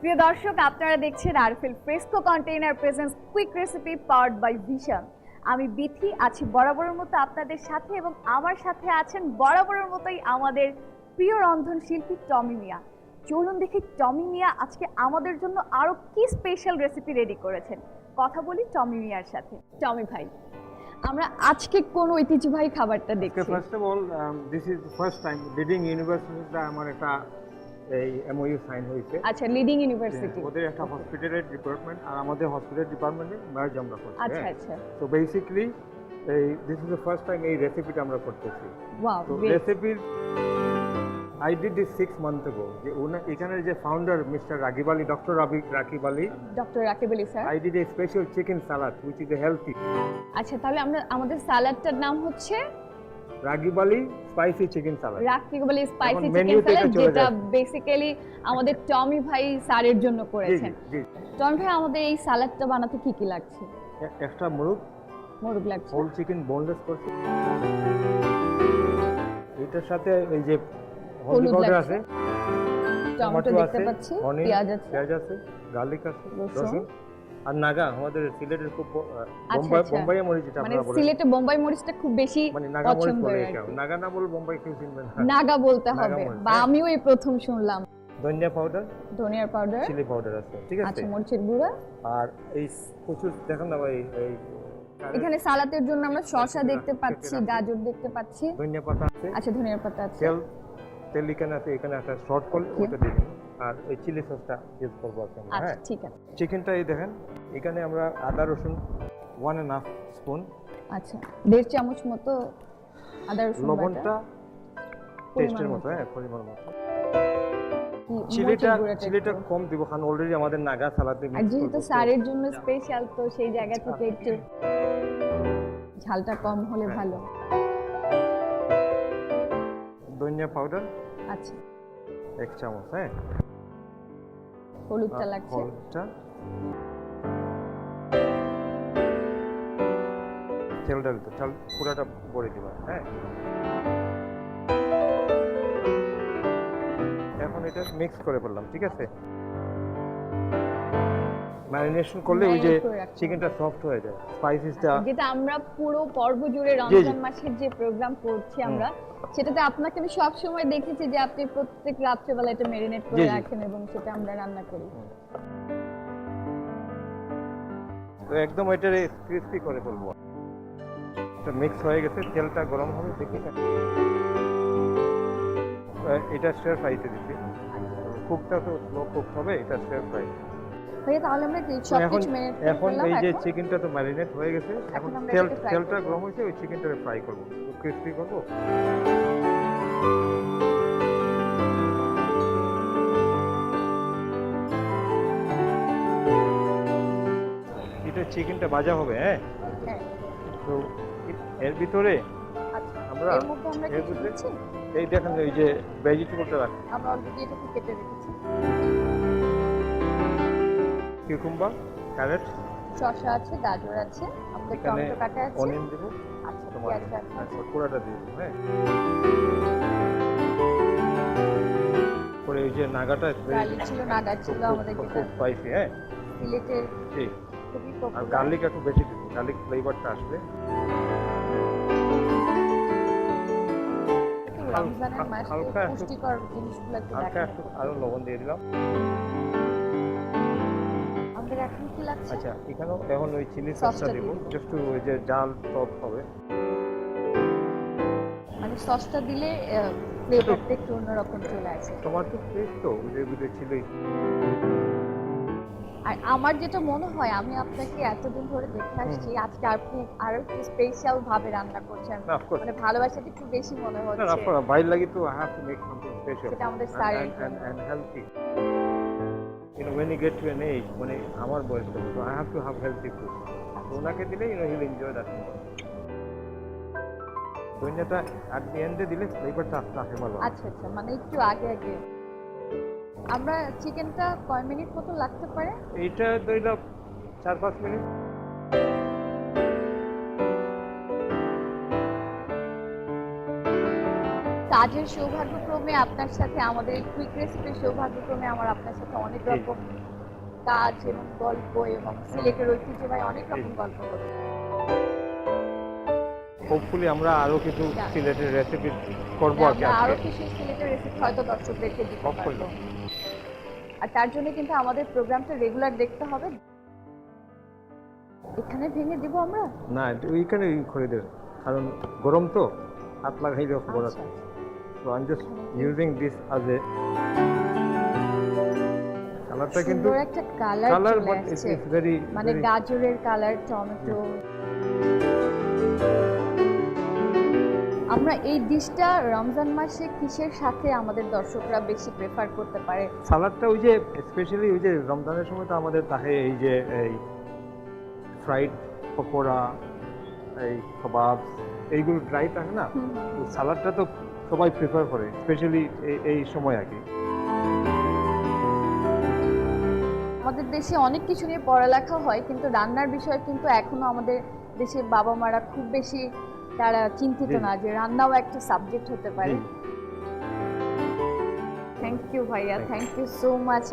প্রিয় দর্শক, আপনারা দেখছেন RFL Fresco container presents quick recipe powered by Vision. আমি বিথি আছি বরাবরের মতো আপনাদের সাথে, এবং আমার সাথে আছেন বরাবরের মতোই আমাদের প্রিয় রন্ধন শিল্পী টমি মিয়া। চলুন দেখি টমি মিয়া আজকে আমাদের জন্য আরো কি স্পেশাল রেসিপি রেডি করেছেন। কথা বলি টমি মিয়ার সাথে। টমি ভাই, আমরা আজকে কোন ঐতিহ্যবাহী খাবারটা দেখছি? First of all this is first time leading ইউনিভার্সিটিতে আমার একটা এই এমওইউ সাইন হয়েছে। আচ্ছা, লিডিং ইউনিভার্সিটি, ওদের একটা হসপিটালের ডিপার্টমেন্ট আর আমাদের হসপিটাল ডিপার্টমেন্টে মার্জ আমরা করছি। আচ্ছা আচ্ছা। তো বেসিক্যালি এই this is the first time এই রেসিপিটা আমরা করতেছি। ওয়াও, তো রেসিপির I did this 6 months ago. যে এখানের যে founder mister Rakib Ali, doctor Rakib Ali sir, I did a special chicken salad which is a healthy. আচ্ছা, তাহলে আমরা আমাদের সালাডটার নাম হচ্ছে রাকিব আলী স্পাইসি চিকেন সালাদ। রাকিব আলী স্পাইসি চিকেন সালাদ, যেটা বেসিক্যালি আমাদের টমি ভাই স্যারের জন্য করেছেন। টমি ভাই, আমাদের এই সালাদটা বানাতে কি কি লাগছে? এক্সট্রা মোরগ লাগছে, হোল চিকেন বোনলেস করছি। এটার সাথে এই যে হলদি পাউডার আছে, টমেটো দেখতে পাচ্ছি, পেঁয়াজ আছে, গার্লিক আছে, রসুন আর নাগা। আমাদের সিলেটের খুব বোম্বাই মরিচ, যেটা আমরা বলি সিলেটে বোম্বাই মরিচটা খুব বেশি মানে নাগা মরিচ বলে। নাগা না বলে বোম্বাই কেউ চিনবে না, নাগা বলতে হবে, বা আমিও এই প্রথম শুনলাম। ধনিয়া পাউডার, চিলি পাউডার আছে, ঠিক আছে। আচ্ছা, মরিচের গুঁড়া আর এই প্রচুর দেখেন না ভাই। এই এখানে সালাদের জন্য আমরা শসা দেখতে পাচ্ছি, গাজর দেখতে পাচ্ছি, ধনিয়া পাতা আছে। আচ্ছা, ধনিয়া পাতা আছে, তেল এখানে আছে, এখানে একটা শর্ট করলে ওটা দিয়ে দিন। আর এই চিলি সসটা ইউজ করবো আমরা। আচ্ছা, ঠিক আছে। চিকেনটা এই দেখেন, এখানে আমরা আদা রসুন 1.5 স্পুন, আচ্ছা 1.5 চামচ মতো আদা রসুন বাটা, লবণটা টেস্টের মতো, পরিমাণ মতো। চিলিটা কম দিব, কারণ অলরেডি আমাদের নাগা সালাদে আর যেহেতু স্যারের জন্য স্পেশাল, তো সেই জায়গা থেকে একটু ঝালটা কম হলে ভালো। ধনিয়া পাউডার আচ্ছা 1 চামচ, হলুদটা লাগছে, তেলটা দিতে, চাল পুরাটা ভরে দিবা। এখন এটা মিক্স করে ফেললাম, ঠিক আছে। ম্যারিনেশন করলে ওই যে চিকেনটা সফট হয়ে যায়, স্পাইসিসটা, যেটা আমরা পুরো পর্ব জুড়ে রমজান মাসের যে প্রোগ্রাম করছি আমরা, সেটাতে আপনাকে আমি সব সময় দেখেছি যে আপনি প্রত্যেক রাত্রেবেলা এটা ম্যারিনেট করে রাখেন এবং সেটা আমরা রান্না করি। তো একদম এটা ক্রিস্পি করে ফেলবো। এটা মিক্স হয়ে গেছে, তেলটা গরম হবে, দেখি এটা স্টির ফ্রাইতে দিচ্ছি। কুকটা তো স্লো কুক হবে, এটা স্টির ফ্রাই। তাহলে আমরা সবকিছু ম্যারিনেট করে এখন এই যে চিকেনটা তো ম্যারিনেট হয়ে গেছে, এখন তেলটা গরম হয়েছে, ওই চিকেনটা ফ্রাই করব, ক্রিস্পি করব। এটা চিকেনটা ভাজা হবে, তো এর ভিতরে আমরা এই দেখেন এই যে ভেজিটেবলটা রাখি, আমরা অলরেডি এটাকে কেটে রেখেছি। কিউকাম্বার, ক্যারট, শসা আছে, গাজর আছে, আমাদের টমেটো কাটা আছে, অনিয়ন দেব, আচ্ছা পেঁয়াজ আছে, পুরোটা দিয়ে দেব। পরে এই যে নাগাটা নাগা ছিল আমাদের, খুব স্পাইসি, সিলেটের ঠিক। খুবই আর পপুলার। গার্লিক একটু বেশি দেব, গার্লিক ফ্লেভারটা আসবে। রমজানের মাসে পুষ্টিকর জিনিসগুলো একটু দেখান। আরো লবণ দিয়ে দিলাম। আমাদের এখন কি লাগছে? আচ্ছা, এখানেও এখন ওই চিলি সসটা দেব, জাস্ট ওই যে জাল টপ হবে, মানে সসটা দিলে ফ্লেভারটা একটু অন্যরকম চলে আসে। টমেটো পেস্ট তো ওদের ভিতরে ছিলই। আর আমার যেটা মনে হয়, আমি আপনাকে এতদিন ধরে দেখে আসছি, আজকে আপনি আরো একটু স্পেশাল ভাবে রান্না করছেন, মানে ভালোবাসাটা একটু বেশি মনে হচ্ছে। না, আপনারা বাইরে লাগি তো I have to make something special. সেটা আমাদের স্যারের and healthy. You know, when you get to an age, মানে আমার বয়স হবে, so I have to have healthy food. তো ওনাকে দিলে he'll enjoy that more. ধনিয়াটা at the end দিলে ফ্লেভারটা আসে ভালো। আচ্ছা, মানে একটু আগে আমরা চিকেনটা কয় মিনিট মতো লাগতে পারে? এইটা ধরো 4-5 মিনিট। কাজের সৌভাগ্যক্রমে সৌভাগ্যক্রমে আপনার সাথে আমাদের কুইক রেসিপির সৌভাগ্যক্রমে আমার আপনার সাথে অনেক রকম কাজ এবং গল্প এবং সিলেটের ঐতিহ্যবাহী অনেক রকম গল্প হবে। হোপফুলি আমরা আরো কিছু সিলেটের রেসিপি করব আর কি আমরা আরো আজকে। কিছু সিলেটের রেসিপি হয়তো দর্শকদেরকে দিতে Hopefully. পারবো। আর তার জন্য কিন্তু আমাদের প্রোগ্রামটা রেগুলার দেখতে হবে। এখানে ভেঙে দিব আমরা? না, ওইখানে করে দেবে, কারণ গরম তো হাত লাগাইলে খবর আছে। So I am just using this as a কালারটা, কিন্তু সুন্দর একটা কালার কালার চলে বাট আসছে, ইটস ভেরি মানে গাজরের কালার, টমেটো। আমরা এই ডিশটা রমজান মাসে কিসের সাথে আমাদের দর্শকরা বেশি প্রেফার করতে পারে? সালাদটা ওই যে স্পেশালি ওই যে রমজানের সময় তো আমাদের থাকে এই যে এই ফ্রাইড পকোড়া, এই কাবাব, এইগুলো ড্রাই থাকে না, সালাদটা তো সবাই প্রেফার করে স্পেশালি এই সময় আর কি। আমাদের দেশে অনেক কিছু নিয়ে পড়ালেখা হয়, কিন্তু রান্নার বিষয়ে কিন্তু এখনো আমাদের দেশের বাবা মারা খুব বেশি তারা চিন্তিত না যে রান্নাও একটা সাবজেক্ট হতে পারে। থ্যাংক ইউ ভাইয়া, থ্যাংক ইউ সো মাচ।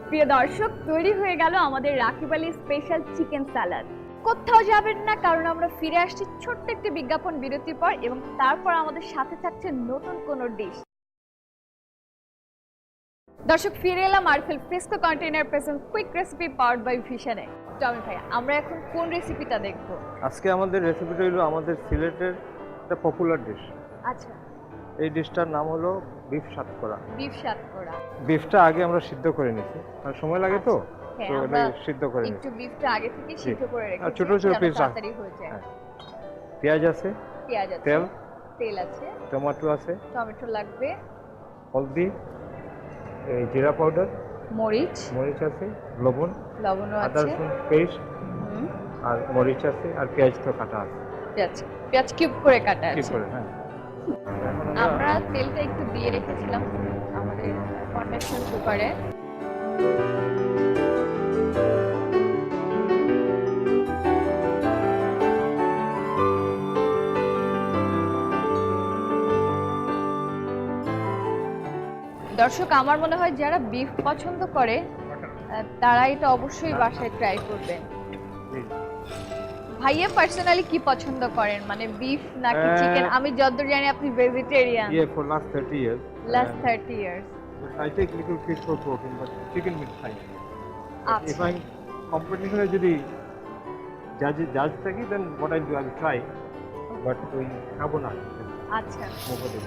প্রিয় দর্শক, তৈরি হয়ে গেল আমাদের রাকিব আলী স্পেশাল চিকেন সালাদ। কোথাও যাবেন না, কারণ আমরা ফিরে আসছি ছোট্ট একটি বিজ্ঞাপন বিরতির পর, এবং তারপর আমাদের সাথে থাকছে নতুন কোনো ডিশ। দর্শক, ফিরে এলাম RFL Fresco container present quick recipe powered by ভিশনে। টমি ভাইয়া, আমরা এখন কোন রেসিপিটা দেখব? আজকে আমাদের রেসিপিটা হলো আমাদের সিলেটের একটা পপুলার ডিশ। আচ্ছা, এই ডিশটার নাম হলো বিফ সাতকরা। বিফ সাতকরা। বিফটা আগে আমরা সিদ্ধ করে নিয়েছি, আর সময় লাগে তো, হ্যাঁ, তো আমরা এটা সিদ্ধ করে একটু নিয়েছি। বিফটা আগে থেকে সিদ্ধ করে রেখেছি, আর ছোট ছোট যেন পিস তাড়াতাড়ি হয়ে যায়। পেঁয়াজ আছে, পেঁয়াজ আছে, তেল, তেল আছে, টমেটো আছে, টমেটো লাগবে, হলদি, এই জিরা পাউডার, মরিচ, মরিচ আছে, লবণ, লবণও আদা আছে, রসুন পেস্ট, আর মরিচ আছে, আর পেঁয়াজ তো কাটা আছে, পেঁয়াজ কিউব করে কাটা কি আছে। করে। হ্যাঁ, আমরা তেলটা একটু দিয়ে রেখেছিলাম আমাদের কন্ডেনসার কুকারে। দর্শক, আমার মনে হয় যারা বিফ পছন্দ করে তারা এটা অবশ্যই বাসায় ট্রাই করবেন। ভাইয়া পার্সোনালি কি পছন্দ করেন, মানে বিফ নাকি চিকেন? আমি যতদূর জানি আপনি vegetarian. for last 30 years. Last 30 years. I take little fish for protein, but chicken meat fine. If আচ্ছা, I'm competition যদি judge থাকি, then what I do, I will try, but ওই খাবো না। আচ্ছা, মুখে দেব।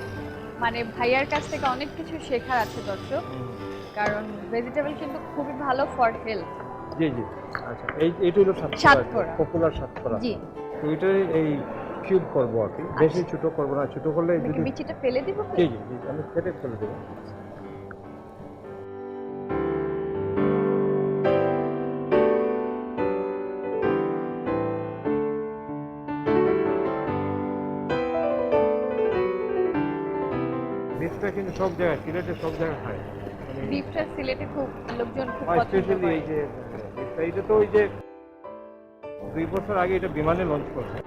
মানে ভাইয়ার কাছ থেকে অনেক কিছু শেখার আছে দর্শক, কারণ ভেজিটেবল কিন্তু খুবই ভালো ফর হেলথ। জি জি, আচ্ছা, এইটা হলো সাতকরা, পপুলার সাতকরা। জি, তো এটা এই কিউব করবো আর কি, বেশি ছোট করবো না, ছোট করলে যদি বিচিটা ফেলে দিব। জি জি জি, আমি কেটে ফেলে দেবো। বিফটা কিন্তু সব জায়গায়, সিলেটে সব জায়গায় খায়, মানে বিফটা সিলেটে খুব লোকজন খুব পছন্দ স্পেশালি করে। এই যে বিফটা, এটা তো ওই যে 2 বছর আগে এটা বিমানে লঞ্চ করছে।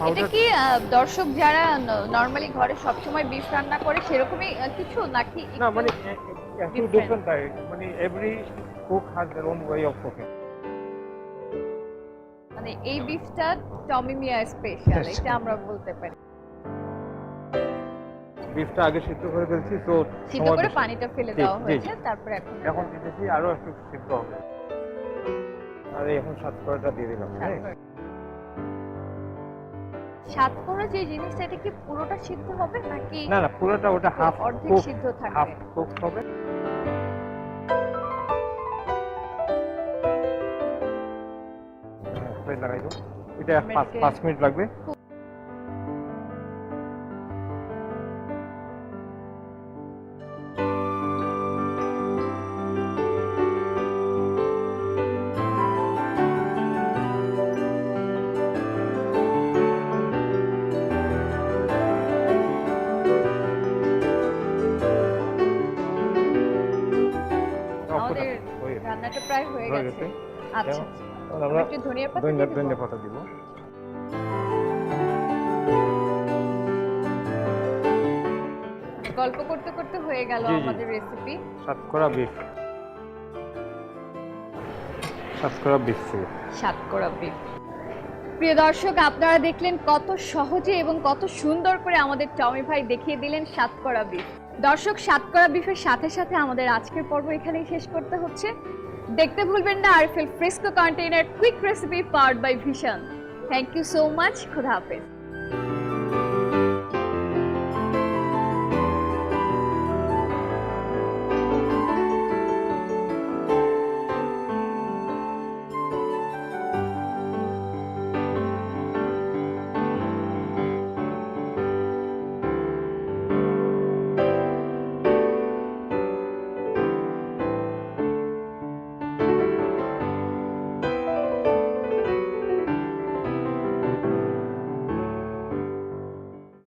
এটা কি দর্শক যারা নরমালি ঘরে সবসময় বিফ রান্না করে সেরকমই কিছু নাকি? না, মানে একটু ডিফারেন্ট টাইপ, মানে every cook has their own way of cooking. মানে এই বিফটা টমি মিয়া স্পেশাল, এটা আমরা বলতে পারি। বিফটা আগে সিদ্ধ করে ফেলছি, তো সিদ্ধ করে পানিটা ফেলে দেওয়া হয়েছে, তারপর এখন দিতেছি আরো একটু সিদ্ধ হবে, আর এখন সাতকরাটা দিয়ে দিলাম। সাতকরা যে জিনিসটা, এটা কি পুরোটা সিদ্ধ হবে নাকি? না না, পুরোটা ওটা হাফ অর্ধেক সিদ্ধ থাকবে, হাফ কুক হবে। প্লেট লাগাই দাও, এটা 5 মিনিট লাগবে। আমাদের রান্নাটা প্রায় হয়ে গেছে। আচ্ছা, আমরা একটু ধনিয়া পাতা ধনিয়া পাতা দিব। গল্প করতে করতে হয়ে গেল জি, জি। আমাদের রেসিপি। সাতকরা বিফ। সাতকরা বিফ ছিল। সাতকরা বিফ। প্রিয় দর্শক, আপনারা দেখলেন কত সহজে এবং কত সুন্দর করে আমাদের টমি ভাই দেখিয়ে দিলেন সাতকরা বিফ। দর্শক, সাতকরা বিফের সাথে সাথে আমাদের আজকের পর্ব এখানেই শেষ করতে হচ্ছে। দেখতে ভুলবেন না RFL Fresco container quick recipe powered by Vision. Thank you so much. খুদা হাফেজ।